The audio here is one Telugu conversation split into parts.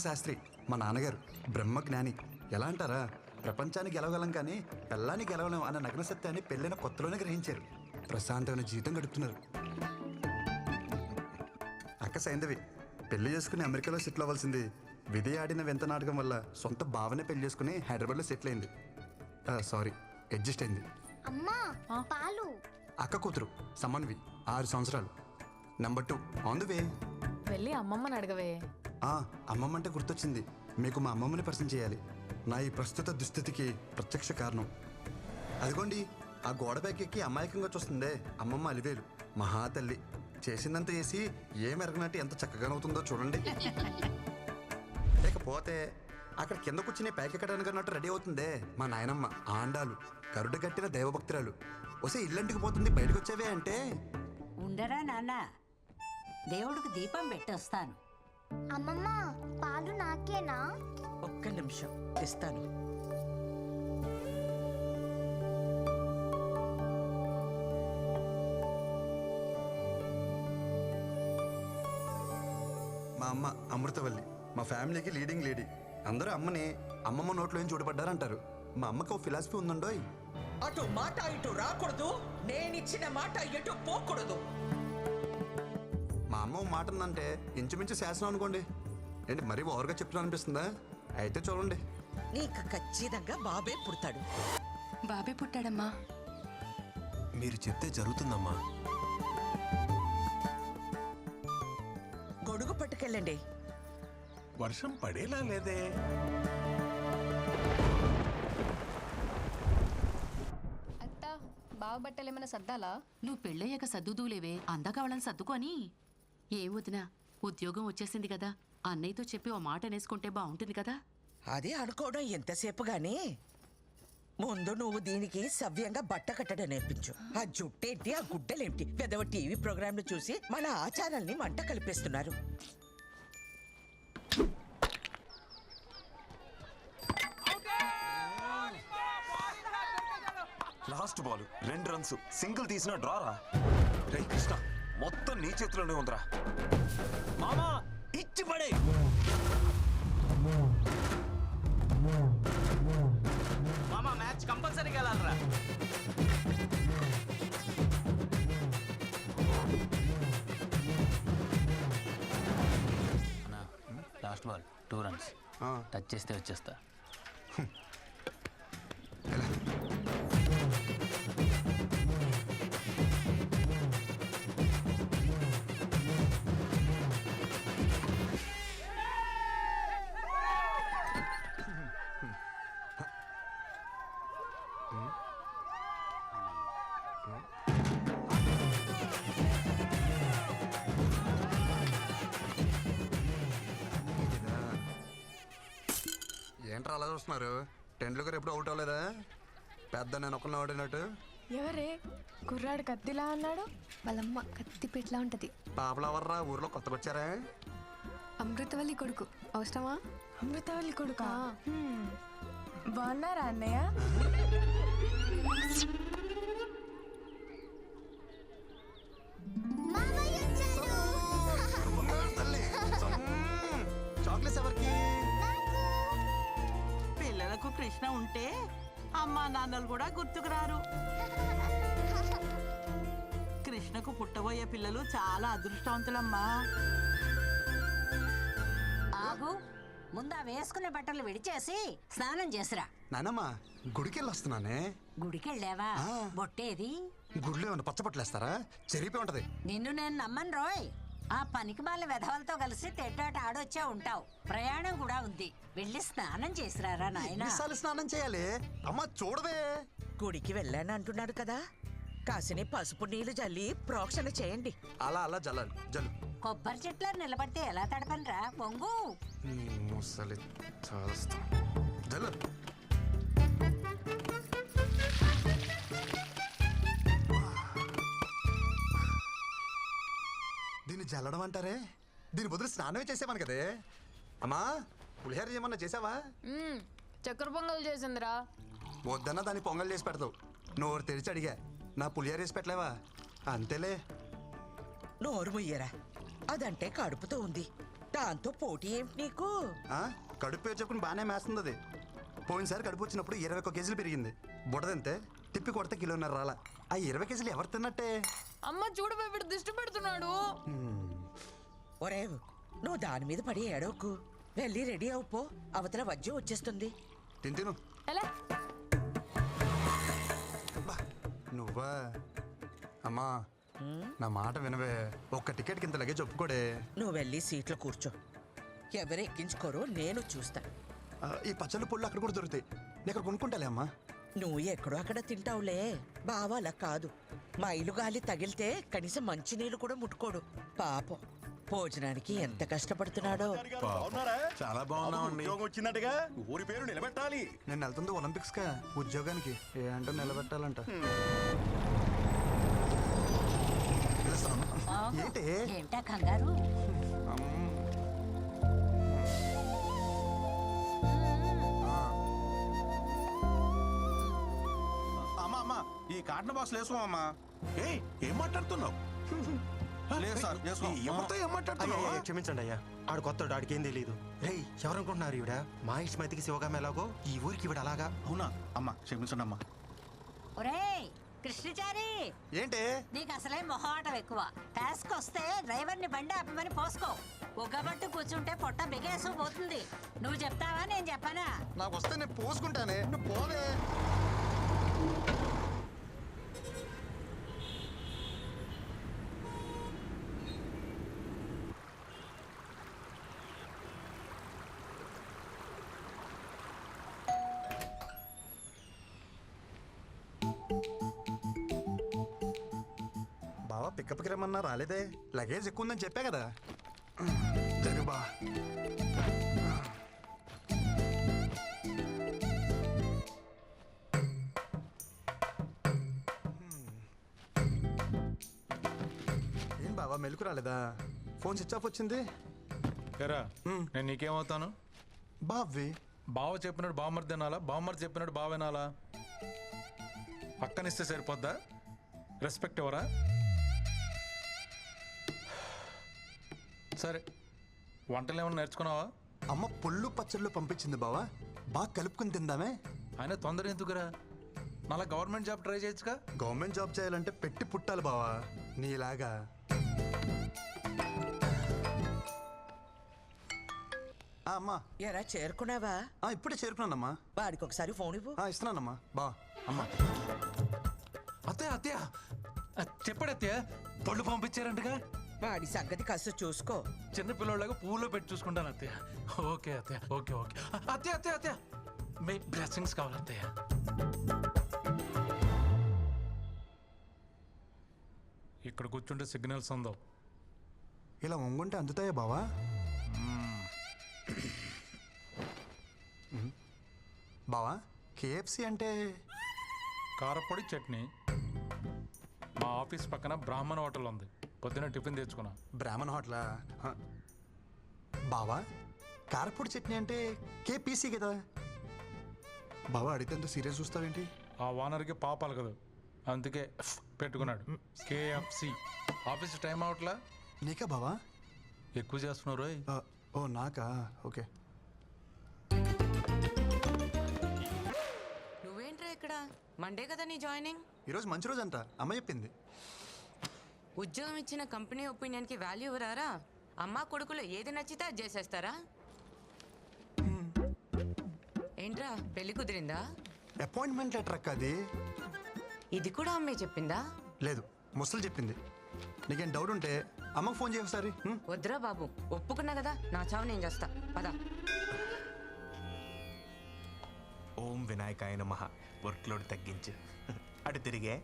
శాస్త్రి మా నాన్నగారు బ్రహ్మజ్ఞాని. ఎలా అంటారా, ప్రపంచాన్ని గెలవగలం కానీ పెళ్ళాన్ని గెలవలేం అన్న నగ్న సత్యాన్ని పెళ్ళైన కొత్తలోనే గ్రహించారు. ప్రశాంతమైన జీవితం గడుపుతున్నారు. అక్క సైంధవి పెళ్లి చేసుకుని అమెరికాలో సెటిల్ అవ్వాల్సింది విధి ఆడిన వింత నాటకం వల్ల సొంత భావనే పెళ్లి చేసుకుని హైదరాబాద్లో సెటిల్ అయింది. సారీ, అడ్జస్ట్ అయింది. అమ్మా పాలు. అక్క కూతురు సమన్వి 6 సంవత్సరాలు. Number 2 on the way. వెళ్ళి అమ్మమ్మని అడగవే. అమ్మమ్మ అంటే గుర్తొచ్చింది, మీకు మా అమ్మమ్మని పరిచయం చేయాలి. నా ఈ ప్రస్తుత దుస్థితికి ప్రత్యక్ష కారణం. అదిగోండి ఆ గోడ ఎక్కి అమాయకంగా చూస్తుందే అమ్మమ్మ అలివేలు. మహాతల్లి చేసిందంత చేసి ఏమెరగనట్టు ఎంత చక్కగానవుతుందో చూడండి. లేకపోతే అక్కడ కింద కూర్చుని పైకెక్కడానికి అన్నట్టు రెడీ అవుతుందే మా నాయనమ్మ ఆండాలు, కరుడు కట్టిన దైవభక్తురాలు. వస్తే ఇల్లంటికి పోతుంది బయటకు వచ్చేవే అంటే. ఉండరా నాన్న, దేవుడికి దీపం పెట్టొస్తాను. అమ్మమ్మ పాలు నాకేనా? ఒక్క నిమిషం ఇస్తాను. మా అమ్మ అమృతవల్లి మా ఫ్యామిలీకి లీడింగ్ లేడీ. అందరూ అమ్మని అమ్మమ్మ నోట్లో ఏం చూడబడ్డారంటారు. మా అమ్మకి ఓ ఫిలాసఫీ ఉందండోయ్. అటు మాట ఇటు రాకూడదు, నేనిచ్చిన మాట ఎటు పోకూడదు. మా అమ్మ ఓ మాట ఉందంటే ఇంచుమించు శాసనం అనుకోండి. ఏంటి మరీ ఓవర్గా చెప్తున్నా అనిపిస్తుందా? అయితే చూడండి, నీకు ఖచ్చితంగా బాబే పుడతాడు. బాబే పుట్టాడమ్మా. మీరు చెప్తే జరుగుతుందమ్మా. గొడుగు పట్టుకెళ్ళండి. వర్షం పడేలా లేదే. అత్త బావ బట్టలు ఏమైనా సర్దాలా? నువ్వు పెళ్ళయ్యాక సర్దుదూలేవే, అందాక వాళ్ళని సర్దుకొని. ఏం వదినా, ఉద్యోగం వచ్చేసింది కదా, అన్నయ్యతో చెప్పి ఓ మాట అనేసుకుంటే బాగుంటుంది కదా. అది అనుకోవడం ఎంతసేపు గాని ముందు నువ్వు దీనికి సవ్యంగా బట్ట కట్టడం నేర్పించు. ఆ జుట్టేంటి, ఆ గుడ్డలేంటి, పెదవ టీవీ ప్రోగ్రాంలు చూసి మన ఆచారాల్ని మంట కలిపేస్తున్నారు. లాస్ట్ బాల్ 2 రన్స్, సింగిల్ తీసిన డ్రారా. రే కృష్ణ, మొత్తం నీ చేతిలోనే ఉందిరా. మామా ఇచ్చి పడే. మామా మ్యాచ్ కంపల్సరీగా వెళ్ళాలరా. లాస్ట్ బాల్ 2 రన్స్, టచ్ చేస్తే వచ్చేస్తా. ఏంట్రా అలా చూస్తున్నారు? టెండూల్కర్ ఎప్పుడు అవుట్ అవ్వలేదా? పెద్ద నేను ఒక్కరిని ఆడినట్టు. ఎవరే కుర్రాడు కత్తిలా అన్నాడు? వాళ్ళమ్మ కత్తి పెట్లా ఉంటది. పాపలవర్రా ఊర్లో కొత్తగా వచ్చారా? అమృతవల్లి కొడుకు. అవసరమా? అమృతవల్లి కొడుకా? బాగున్నారా అన్నయ్య? చాక్లెట్స్ ఎవరికి? పిల్లలకు కృష్ణ ఉంటే అమ్మా నాన్నలు కూడా గుర్తుకురారు. కృష్ణకు పుట్టబోయే పిల్లలు చాలా అదృష్టవంతులమ్మా. ఆగు, ముందా వేసుకునే బట్టలు విడిచేసి స్నానం చేసిరా. నానమ్మ గుడికెళ్ళి వస్తున్నానే. గుడికెళ్ళావా? బొట్టేది? గుడిలో ఏమన్నా పచ్చబట్టలేస్తారా? చెరిపి ఉంటది. నిన్ను నేను నమ్మను రోయ్. ఆ పనికి మాల వెధవలతో కలిసి తెడ్డాట ఆడొచ్చే ఉంటావు. ప్రయాణం కూడా ఉంది, వెళ్ళి స్నానం చేసిరారా నాయనా. ఎన్నిసార్లు స్నానం చేయాలి? అమ్మ చూడవే. గుడికి వెళ్ళాను అంటున్నాడు కదా, కాసిని పసుపు నీళ్లు జల్లి ప్రోక్షణ చేయండి. అలా అలా జల్లాలి. జల్లు. కొబ్బరి చెట్ల నిలబడితే ఎలా తడపనరా పొంగు. ముసలి చేస్తా. జల్లు. దీన్ని జల్లడం అంటారే? దీని బదులు స్నానమే చేసేవాను కదే. అమ్మా పులిహోర ఏమన్నా చేసావా? చక్కెర పొంగల్ చేసిందిరా. వద్దన్నా దాన్ని పొంగల్ చేసి పెడతావు. నోరు తెరిచి అడిగా, నా పులిహోర వేసి పెట్టలేవా? అంతేలే. నోరు ముయ్యరా, అదంటే కడుపుతో ఉంది. దాంతో పోటీ ఏమిటి నీకు? ఆ, కడుపు పేరు చెప్పుకుని బాగానే మేస్తుంది అది. పోయినసారి కడుపు వచ్చినప్పుడు 21 కేజీలు పెరిగింది. బుడదంతే తిప్పి కొడితే 1.5 కిలోలు రాలా. ఆ 20 కేజీలు ఎవరు తిన్నట్టే? అమ్మ చూడు వీడు దిష్టి పెడుతున్నాడు. ఒరే నువ్వు దాని మీద పడి ఏడవకు. వెళ్ళి రెడీ అవుపో, అవతల వజ్జం వచ్చేస్తుంది. తిను ఎలా బా, నువ్వా అమ్మా నా మాట వినవే. ఒక్క టికెట్కి ఇంత లగేజ్ ఒప్పుకోడే. నువ్వు వెళ్ళి సీట్లో కూర్చో. ఎవరు ఎక్కించుకోరో నేను చూస్తాను. ఈ పచ్చళ్ళు పుళ్ళు అక్కడ కూడా దొరుకుతాయి. నేను ఇక్కడ కొనుక్కుంటాలే అమ్మా. నువ్వు ఎక్కడో అక్కడ తింటావులే. బావా అలా కాదు. మైలు గాలి తగిలితే కనీసం మంచినీళ్ళు కూడా ముట్టుకోడు. పాపం భోజనానికి ఎంత కష్టపడుతున్నాడో. చాలా బాగున్నామండి. వచ్చిందటగా ఊరి పేరు నిలబెట్టాలి. నేను వెళ్తుంది ఒలింపిక్స్ కా ఉద్యోగానికి. ఏంటో నిలబెట్టాలంట. ఏంటి ఏంటా కంగారు? అమ్మా అమ్మా ఈ కాటన్ బాక్స్ వేసుకోమమ్మా. ఏయ్, ఏం మాట్లాడుతున్నావు? లేదు సార్ ఎవరితో ఏం మాట్లాడుతున్నావు? క్షమించండి అయ్యా. ఆడు కొత్త ఆడికి ఏం తెలియదు. రే ఎవరనుకుంటున్నారు ఈవిడ? మా ఇష్టమైతికి శివగామ ఎలాగో ఈ ఊరికి ఈవిడ అలాగా. అవునా అమ్మా క్షమించండి అమ్మా. ఒరేయ్ కృష్ణచారి, ఏంటి నీకు అసలే మొహాటం ఎక్కువ. టాస్క్ వస్తే డ్రైవర్ని బండి ఆపమని పోసుకో. ఉగ్గబట్టు కూర్చుంటే పొట్ట బిగేసు పోతుంది. నువ్వు చెప్తావా నేను చెప్పనా? నాకు వస్తే నేను పోసుకుంటానే. నువ్వు పోవే. బావా పికప్కి రమ్మన్నా రాలేదే. లగేజ్ ఎక్కువ ఉందని చెప్పా కదా. జరుబా ఏం బావా మెలకు రాలేదా? ఫోన్ స్విచ్ ఆఫ్ వచ్చింది. ఎరా నేను నీకేమవుతాను? బావ్వి బావ చెప్పినట్టు బామ్మర్ తినాలా, బామ్మర్ చెప్పినట్టు బావ వినాలా? పక్కనిస్తే సరిపోద్దా? రెస్పెక్ట్ ఎవరా? సరే వంటలు ఏమైనా నేర్చుకున్నావా? అమ్మ పుల్లు పచ్చళ్ళు పంపించింది బావా. బాగా కలుపుకుని తిందామే. ఆయన తొందర ఎందుకురా? మళ్ళా గవర్నమెంట్ జాబ్ ట్రై చేయొచ్చుగా. గవర్నమెంట్ జాబ్ చేయాలంటే పెట్టి పుట్టాలి బావా నీలాగా. అమ్మా ఎరా చేరుకున్నావా? ఇప్పుడే చేరుకున్నానమ్మా. వాడికి ఒకసారి ఫోన్ ఇవ్వు. ఇస్తున్నానమ్మా. బా అమ్మా. అత్తయ్య అత్తయ్య చెప్పాడు అత్తయ్య, పళ్ళు పంపించారంటగా. వాడి సంగతి కాస్త చూసుకో. చిన్న పిల్లలాగా పువ్వులో పెట్టి చూసుకుంటాను అత్తయ్య. ఓకే అత్తయ్య, ఓకే ఓకే. అత్తయ్య అత్తయ్య అత్తయ్య మీ బ్లెస్సింగ్స్ కావాలి అత్తయ్య. ఇక్కడ కూర్చుంటే సిగ్నల్స్ ఉందో. ఇలా వంగుంటే అందుతాయా బావా? బావా కేఎఫ్సి అంటే? కారపొడి చట్నీ. మా ఆఫీస్ పక్కన బ్రాహ్మణ హోటల్ ఉంది. పొద్దున టిఫిన్ తెచ్చుకున్నా. బ్రాహ్మణ హోటలా? బావా కారపొడి చట్నీ అంటే కేపీసీ కదా. బావా అడిగితే ఎంత సీరియస్ చూస్తావేంటి? ఆ ఓనర్కి పాపాలు కదా, అందుకే పెట్టుకున్నాడు కేఎఫ్సి. Office time అవట్లా. నీకా బావా? ఎక్కువ చేస్తున్నారు. ఓ నాకా? ఓకే. నువ్వేంట్రా ఇక్కడ? మండే కదా నీ జాయినింగ్. ఈరోజు మంచి రోజు అంట అమ్మ చెప్పింది. ఉద్యోగం ఇచ్చిన కంపెనీ ఒపీనియన్కి వాల్యూ ఇవ్వరారా? అమ్మా కొడుకులు ఏది నచ్చితే అది చేసేస్తారా? ఏంట్రా పెళ్లి కుదిరిందా? అపాయింట్మెంట్ లెటర్ అక్క అది. ఇది కూడా అమ్మే చెప్పిందా? లేదు ముసలు చెప్పింది. నీకేం డౌట్ ఉంటే అమ్మకు ఫోన్ చేయ ఒకసారి. వద్దురా బాబు, ఒప్పుకున్నా కదా, నా చావు నేను చేస్తా. పదా. ఓం వినాయకాయ నమః. వర్క్ లోడ్ తగ్గించు. అటు తిరిగే.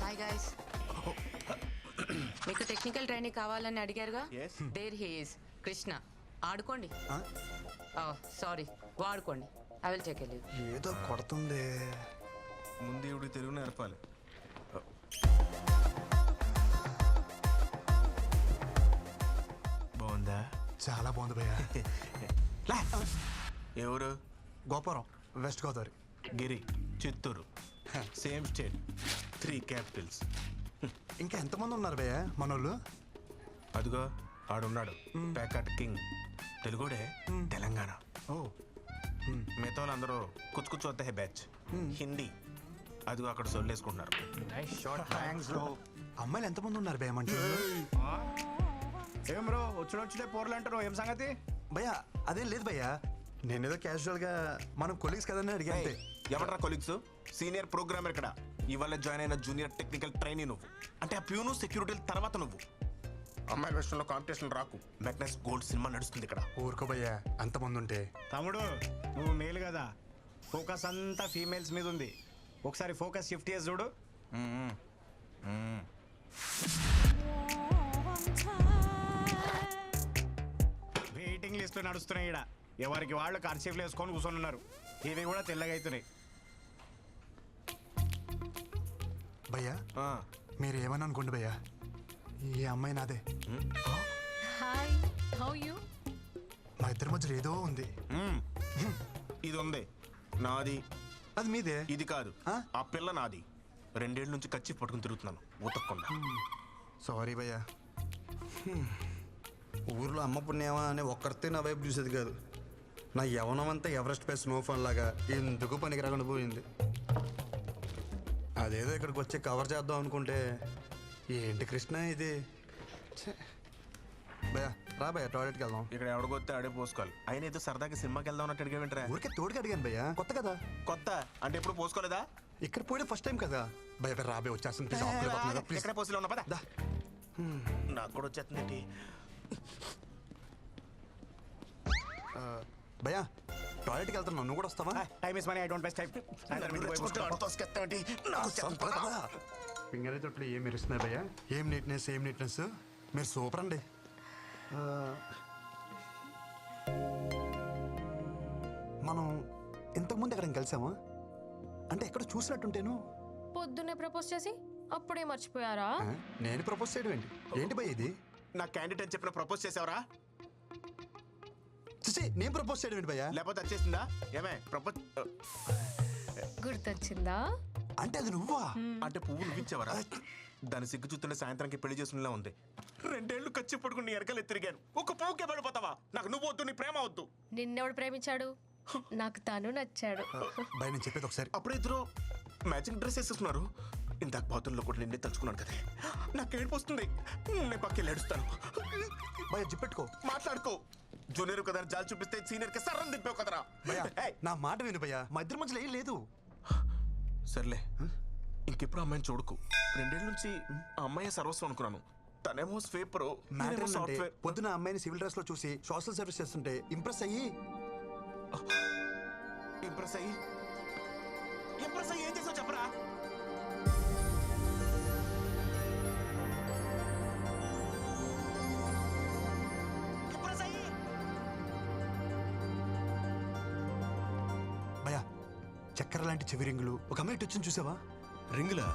Hi guys. మీకు టెక్నికల్ ట్రైనింగ్ కావాలని అడిగారుగా. There he is Krishna. ఆడుకోండి. సారీ, వాడుకోండి. I will take leave. ఏదో కొడుతుంది. ముందు ఇవి తెలుగు నేర్పాలి. బాగుందా? చాలా బాగుంది భయ్యా. ఎవరు? గోపురం, వెస్ట్ గోదావరి. గిరి చిత్తూరు సేమ్ స్టేట్ 3 క్యాపిటల్స్. ఇంకా ఎంతమంది ఉన్నారు భయ్య మనోళ్ళు? అదిగో ఆడున్నాడు ప్యాకట్ కింగ్, తెలుగుడే, తెలంగాణ. ఓ మిగతా వాళ్ళందరూ కుచ్చు కుచ్చు వద్ద బ్యాచ్ హిందీ. అదిగో అక్కడ సొల్లేసుకుంటున్నారు. అమ్మాయిలు ఎంతమంది ఉన్నారు భయ్య మన టీంలో? ఏం బ్రో వచ్చుడే పోర్లు అంటారు, ఏం సంగతి? భయ్య అదేం లేదు భయ్య, నేనేదో క్యాజువల్ గా మనం కొలీగ్స్ కదని అడిగాను. ఎవరా కొలీగ్స్? సీనియర్ ప్రోగ్రామర్ ఇక్కడ, ఇవాళ జాయిన్ అయిన జూనియర్ టెక్నికల్ ట్రైనీ నువ్వు. అంటే ఆ ప్యూను సెక్యూరిటీ తర్వాత నువ్వు. అమ్మాయి విషయంలో కాంపిటీషన్ రాకు. మెగ్నస్ గోల్డ్ సినిమా నడుస్తుంది ఇక్కడ. ఊరుకో భయ్య, అంతమంది ఉంటే. తమ్ముడు నువ్వు మేలు కదా, ఫోకస్ అంతా ఫీమేల్స్ మీద ఉంది. ఒకసారి ఫోకస్ షిఫ్ట్ చేసి చూడు. వెయిటింగ్ లిస్ట్ నడుస్తున్నాయి ఇక్కడ, ఎవరికి వాళ్ళు కర్చీఫ్లు వేసుకొని కూర్చొని ఉన్నారు. ఇవి కూడా తెల్లగా అవుతున్నాయి. భయ్య మీరు ఏమని అనుకోండి భయ్య, ఈ అమ్మాయి నాదే. Hi, how you? మా ఇద్దరి మధ్యలో ఏదో ఉంది. ఇది ఉంది నాది. అది మీదే. ఇది కాదు, ఆ పిల్ల నాది. 2 ఏళ్ళ నుంచి కచ్చి పట్టుకుని తిరుగుతున్నాను ఉతక్కుండా. సారీ భయ్య, ఊర్లో అమ్మ పుణ్యమా అని ఒక్కరితే నా వైపు చూసేది కాదు. నా యవనం అంతా ఎవరెస్ట్ పై స్నోఫాన్ లాగా ఎందుకు పనికి రాకుండా పోయింది. అదేదో ఇక్కడికి వచ్చి కవర్ చేద్దాం అనుకుంటే ఏంటి కృష్ణ ఇది. భయ్య రా భయ్య, టాయిలెట్కి వెళ్దాం. ఇక్కడ ఎవడికొస్తే ఆడే పోసుకోవాలి. అయినా ఏదో సరదాగా సినిమాకి వెళ్దాం అన్నట్టు అడిగా వింటరా? ఊరికే తోడుగా అడిగాను భయ్య, కొత్త కదా. కొత్త అంటే ఎప్పుడు పోసుకోలేదా? ఇక్కడ పోయే ఫస్ట్ టైం కదా భయ్య. రాబే వచ్చేస్తుంది ప్లీజ్. ఎక్కడ పోసిలో ఉన్నా పదా. నాకు కూడా వచ్చేస్తుంది. భయ్య టాయిలెట్కి వెళ్తాను, నువ్వు కూడా వస్తావా? Time is money, I don't waste time. Finger తొట్లు ఏం మెరుస్తున్నాయి భయ్య, ఏం నీట్నెస్. మీరు సూపర్ అండి. మనం ఇంతకుముందు ఎక్కడ కలిసామా? అంటే ఎక్కడ చూసినట్టుంటేను. పొద్దున్నే ప్రపోజ్ చేసి అప్పుడే మర్చిపోయారా? నేను ప్రపోజ్ చేయడం ఏంటి? ఏంటి భయ్య ఇది? నా క్యాండిడేట్ అని చెప్పిన ప్రపోజ్ చేసావరా? నేను ప్రపోజ్ చేయడం ఏంటి భయ్య? లేకపోతే వచ్చేసిందా? ఏమే ప్రపోజ్ గుర్తొచ్చిందా? అంటే అది నువ్వా? అంటే పువ్వు నువ్విచ్చావరా? దాని సిగ్గు చూస్తుంటే సాయంత్రానికి పెళ్లి చేసుకునేలా ఉంది. 2 ఏళ్ళు కచ్చి పడుకుని ఎరకలు తిరిగాను. ఒక పువ్వుకే పడిపోతావా? నాకు నువ్వు వద్దు, నీ ప్రేమ వద్దు. నిన్నెవడు ప్రేమించాడు? నాకు తను నచ్చాడు. భయ నేను చెప్పేది ఒకసారి. అప్పుడు ఇద్దరు మ్యాచింగ్ డ్రెస్ వేసేస్తున్నారు. ఇందాక బాతుల్లో కూడా నిన్నే తలుచుకున్నాను కదా. నాకు ఏడుపు వస్తుంది. నేను పక్కకి ఏడుస్తాను. భయ జిప్పెట్టుకో, మాట్లాడుకో. జూనియర్ కదా జాలి చూపిస్తే సీనియర్ కి సర్రం దింపావు కదరా. నా మాట విను భయ్యా, మా ఇద్దరి మధ్యలో ఏం లేదు. సర్లే, ఇంకెప్పుడు అమ్మాయిని చూడకు. 2 ఏళ్ళ నుంచి ఆ అమ్మాయి సర్వస్వం అనుకున్నాను. తనేమో స్వీపర్. పొద్దున అమ్మాయిని సివిల్ డ్రెస్ లో చూసి సోషల్ సర్వీస్ చేస్తుంటే ఇంప్రెస్ అయ్యి ఏం చేసావు చెప్పరా? భయ్యా చక్కెర లాంటి చెవి రింగులు ఒక అమ్మాయి వచ్చింది చూసావా? రింగులా?